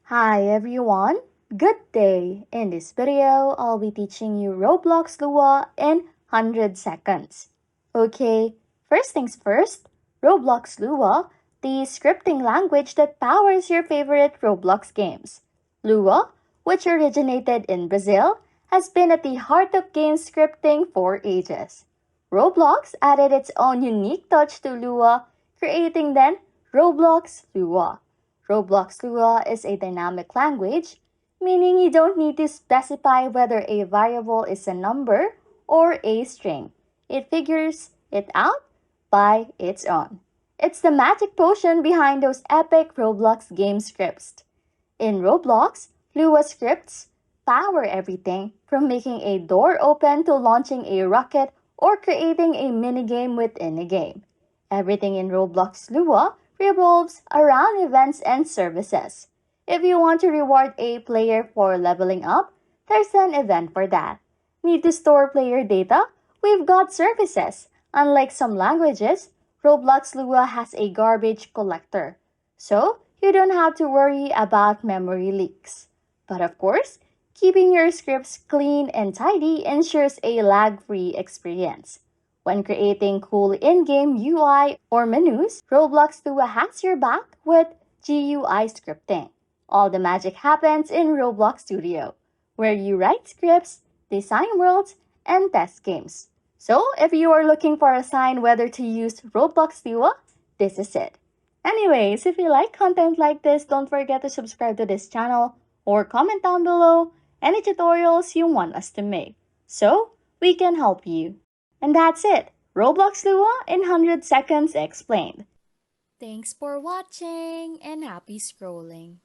Hi everyone, good day! In this video, I'll be teaching you Roblox Lua in 100 seconds. Okay, first things first, Roblox Lua, the scripting language that powers your favorite Roblox games. Lua, which originated in Brazil, has been at the heart of game scripting for ages. Roblox added its own unique touch to Lua, creating then Roblox Lua. Roblox Lua is a dynamic language, meaning you don't need to specify whether a variable is a number or a string. It figures it out by its own. It's the magic potion behind those epic Roblox game scripts. In Roblox, Lua scripts power everything from making a door open to launching a rocket or creating a minigame within a game. Everything in Roblox Lua revolves around events and services. If you want to reward a player for leveling up, there's an event for that. Need to store player data? We've got services. Unlike some languages, Roblox Lua has a garbage collector, so you don't have to worry about memory leaks. But of course, keeping your scripts clean and tidy ensures a lag-free experience. When creating cool in-game UI or menus, Roblox Lua has your back with GUI scripting. All the magic happens in Roblox Studio, where you write scripts, design worlds, and test games. So, if you are looking for a sign whether to use Roblox Lua, this is it. Anyways, if you like content like this, don't forget to subscribe to this channel or comment down below any tutorials you want us to make, so we can help you. And that's it. Roblox Lua in 100 seconds explained. Thanks for watching and happy scrolling.